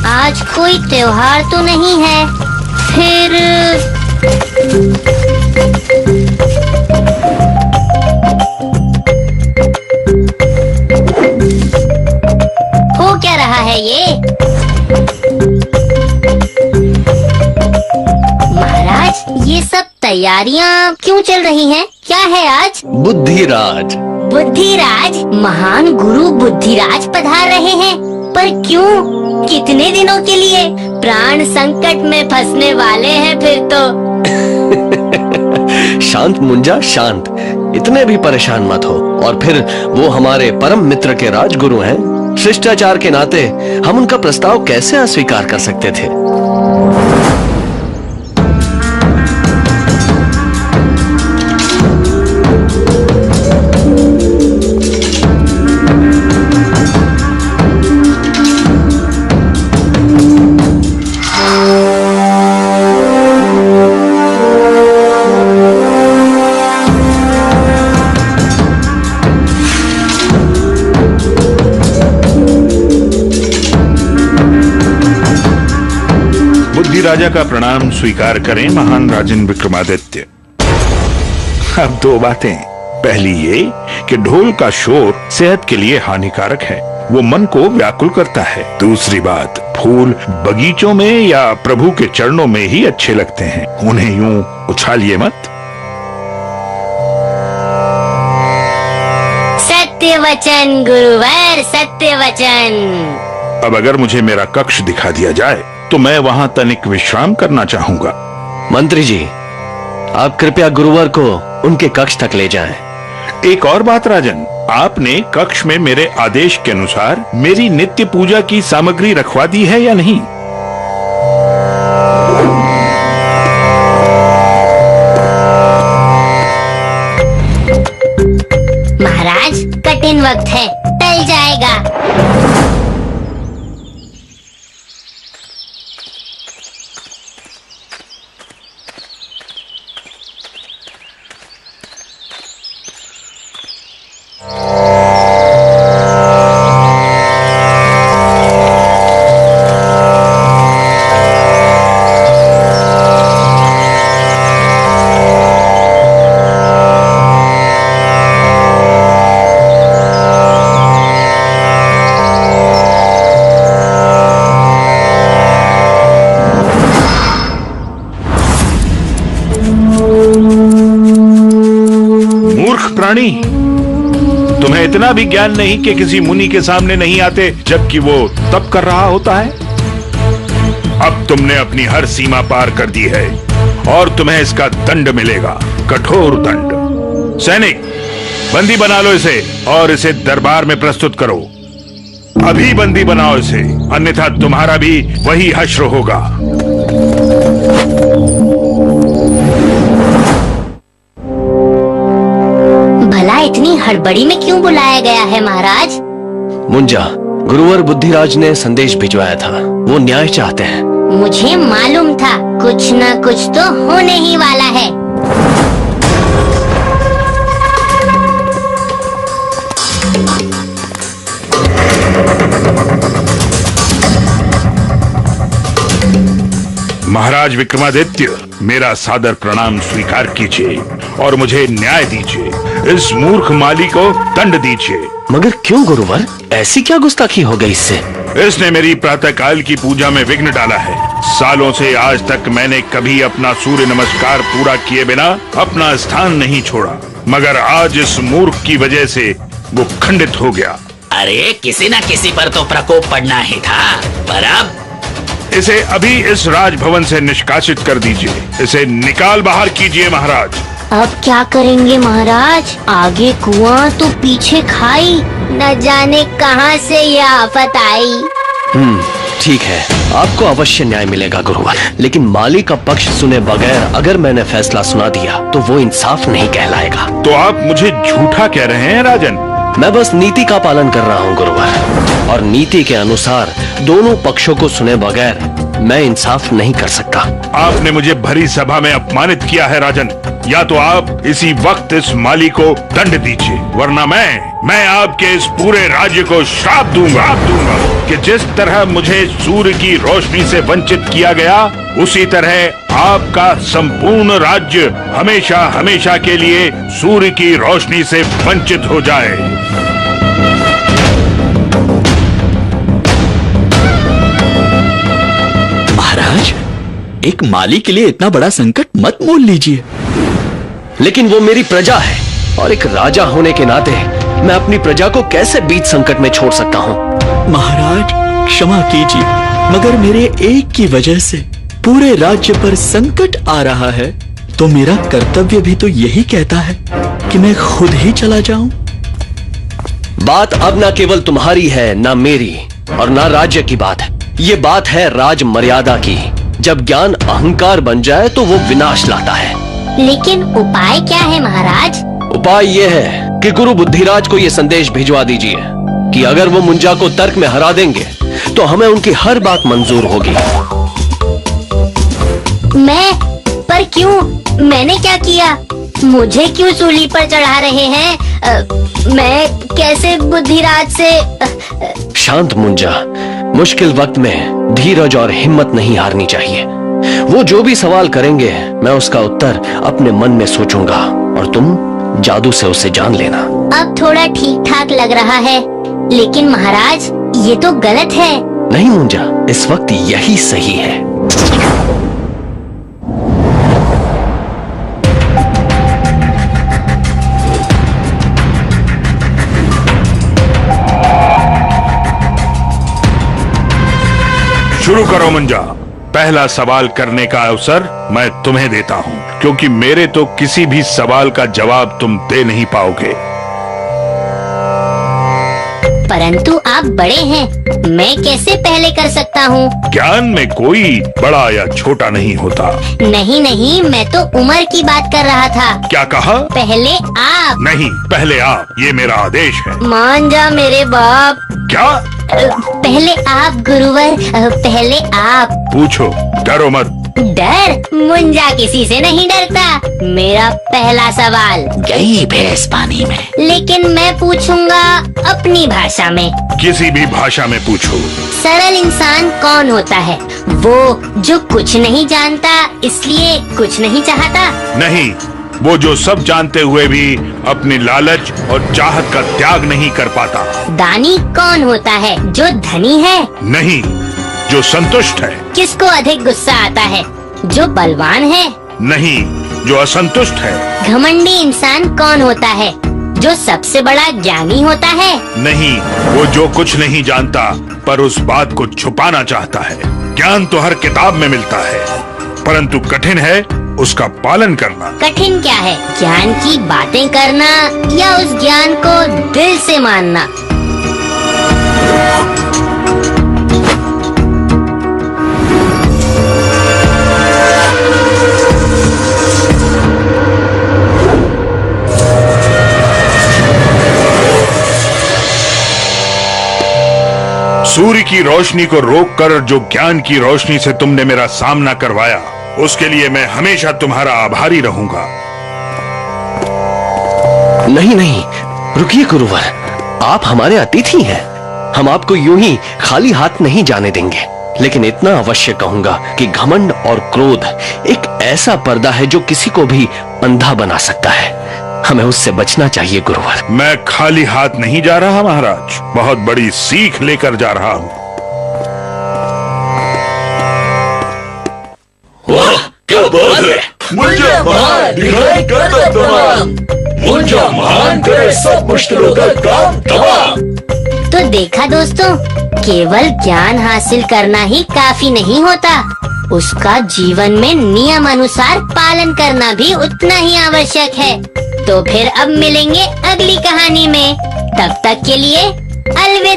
आज कोई त्योहार तो नहीं है, फिर हो क्या रहा है ये? महाराज, ये सब तैयारियां क्यों चल रही हैं? क्या है आज? बुद्धिराज। बुद्धिराज? महान गुरु बुद्धिराज पधार रहे हैं, पर क्यों? कितने दिनों के लिए? प्राण संकट में फंसने वाले हैं फिर तो। शांत मुंजा, शांत। इतने भी परेशान मत हो। और फिर वो हमारे परम मित्र के राजगुरु हैं। शिष्टाचार के नाते हम उनका प्रस्ताव कैसे अस्वीकार कर सकते थे? राजा का प्रणाम स्वीकार करें महान राजन विक्रमादित्य। अब दो बातें। पहली ये कि ढोल का शोर सेहत के लिए हानिकारक है, वो मन को व्याकुल करता है। दूसरी बात, फूल बगीचों में या प्रभु के चरणों में ही अच्छे लगते हैं, उन्हें यूं उछालिए मत। सत्य वचन गुरुवर, सत्य वचन। अब अगर मुझे मेरा कक्ष दिखा दिया जाए तो मैं वहां तनिक विश्राम करना चाहूंगा। मंत्री जी, आप कृपया गुरुवर को उनके कक्ष तक ले जाएं। एक और बात राजन, आपने कक्ष में मेरे आदेश के अनुसार मेरी नित्य पूजा की सामग्री रखवा दी है या नहीं? महाराज, कठिन वक्त है, टल जाएगा। प्राणी, तुम्हें इतना भी ज्ञान नहीं कि किसी मुनि के सामने नहीं आते जबकि वो तप कर रहा होता है? अब तुमने अपनी हर सीमा पार कर दी है और तुम्हें इसका दंड मिलेगा, कठोर दंड। सैनिक, बंदी बना लो इसे और इसे दरबार में प्रस्तुत करो। अभी बंदी बनाओ इसे, अन्यथा तुम्हारा भी वही हश्र होगा। इतनी हड़बड़ी में क्यों बुलाया गया है महाराज? मुंजा, गुरुवर बुद्धिराज ने संदेश भिजवाया था, वो न्याय चाहते हैं। मुझे मालूम था कुछ न कुछ तो होने ही वाला है। महाराज विक्रमादित्य, मेरा सादर प्रणाम स्वीकार कीजिए और मुझे न्याय दीजिए। इस मूर्ख माली को दंड दीजिए। मगर क्यों गुरुवर, ऐसी क्या गुस्ताखी हो गई इससे? इसने मेरी प्रातःकाल की पूजा में विघ्न डाला है। सालों से आज तक मैंने कभी अपना सूर्य नमस्कार पूरा किए बिना अपना स्थान नहीं छोड़ा, मगर आज इस मूर्ख की वजह से वो खंडित हो गया। अरे किसी न किसी पर तो प्रकोप पड़ना ही था, पर अब इसे अभी इस राजभवन से निष्कासित कर दीजिए। इसे निकाल बाहर कीजिए महाराज। अब क्या करेंगे महाराज? आगे कुआं तो पीछे खाई, न जाने कहां से यह आफत आई। ठीक है, आपको अवश्य न्याय मिलेगा गुरुवर, लेकिन माली का पक्ष सुने बगैर अगर मैंने फैसला सुना दिया तो वो इंसाफ नहीं कहलाएगा। तो आप मुझे झूठा कह रहे हैं राजन? मैं बस नीति का पालन कर रहा हूँ गुरुवर, और नीति के अनुसार दोनों पक्षों को सुने बगैर मैं इंसाफ नहीं कर सकता। आपने मुझे भरी सभा में अपमानित किया है राजन। या तो आप इसी वक्त इस माली को दंड दीजिए, वरना मैं आपके इस पूरे राज्य को श्राप दूंगा कि जिस तरह मुझे सूर्य की रोशनी से वंचित किया गया, उसी तरह आपका संपूर्ण राज्य हमेशा हमेशा के लिए सूर्य की रोशनी से वंचित हो जाए। महाराज, एक माली के लिए इतना बड़ा संकट मत मोल लीजिए। लेकिन वो मेरी प्रजा है, और एक राजा होने के नाते मैं अपनी प्रजा को कैसे बीच संकट में छोड़ सकता हूँ? महाराज क्षमा कीजिए, मगर मेरे एक की वजह से पूरे राज्य पर संकट आ रहा है, तो मेरा कर्तव्य भी तो यही कहता है कि मैं खुद ही चला जाऊं। बात अब ना केवल तुम्हारी है, ना मेरी, और ना राज्य की बात है। ये बात है राज मर्यादा की। जब ज्ञान अहंकार बन जाए तो वो विनाश लाता है। लेकिन उपाय क्या है महाराज? उपाय ये है कि गुरु बुद्धिराज को ये संदेश भिजवा दीजिए कि अगर वो मुंजा को तर्क में हरा देंगे तो हमें उनकी हर बात मंजूर होगी। पर क्यों? मैंने क्या किया? मुझे क्यों सूली पर चढ़ा रहे हैं? मैं कैसे बुद्धिराज से? शांत मुंजा, मुश्किल वक्त में धीरज और हिम्मत नहीं हारनी चाहिए। वो जो भी सवाल करेंगे मैं उसका उत्तर अपने मन में सोचूंगा, और तुम जादू से उसे जान लेना। अब थोड़ा ठीक ठाक लग रहा है, लेकिन महाराज ये तो गलत है। नहीं मुंजा, इस वक्त यही सही है। शुरू करो मुंजा। पहला सवाल करने का अवसर मैं तुम्हें देता हूँ, क्योंकि मेरे तो किसी भी सवाल का जवाब तुम दे नहीं पाओगे। परंतु आप बड़े हैं, मैं कैसे पहले कर सकता हूँ? ज्ञान में कोई बड़ा या छोटा नहीं होता। नहीं, मैं तो उम्र की बात कर रहा था। क्या कहा? पहले आप। नहीं, पहले आप, ये मेरा आदेश है। मान जा मेरे बाप। क्या? पहले आप गुरुवर, पहले आप। पूछो, डरो मत। डर? मुंजा किसी से नहीं डरता। मेरा पहला सवाल। गई भैंस पानी में। लेकिन मैं पूछूंगा अपनी भाषा में। किसी भी भाषा में पूछो। सरल इंसान कौन होता है? वो जो कुछ नहीं जानता इसलिए कुछ नहीं चाहता? नहीं, वो जो सब जानते हुए भी अपनी लालच और चाहत का त्याग नहीं कर पाता। दानी कौन होता है? जो धनी है? नहीं, जो संतुष्ट है। किसको अधिक गुस्सा आता है? जो बलवान है? नहीं, जो असंतुष्ट है। घमंडी इंसान कौन होता है? जो सबसे बड़ा ज्ञानी होता है? नहीं, वो जो कुछ नहीं जानता पर उस बात को छुपाना चाहता है। ज्ञान तो हर किताब में मिलता है, परंतु कठिन है उसका पालन करना। कठिन क्या है? ज्ञान की बातें करना या उस ज्ञान को दिल से मानना? सूर्य की रोशनी को रोककर जो ज्ञान की रोशनी से तुमने मेरा सामना करवाया, उसके लिए मैं हमेशा तुम्हारा आभारी रहूंगा। नहीं, रुकिए गुरुवर, आप हमारे अतिथि हैं। हम आपको यूं ही खाली हाथ नहीं जाने देंगे। लेकिन इतना अवश्य कहूंगा कि घमंड और क्रोध एक ऐसा पर्दा है जो किसी को भी अंधा बना सकता है। हमें उससे बचना चाहिए गुरुवर। मैं खाली हाथ नहीं जा रहा महाराज, बहुत बड़ी सीख लेकर जा रहा हूँ। क्या बात है? मुंजा महान दिखाई करता तमाम। मुंजा महान करे सब मुश्किलों का काम तमाम। तो देखा दोस्तों, केवल ज्ञान हासिल करना ही काफी नहीं होता, उसका जीवन में नियम अनुसार पालन करना भी उतना ही आवश्यक है। तो फिर अब मिलेंगे अगली कहानी में। तब तक के लिए अलविदा।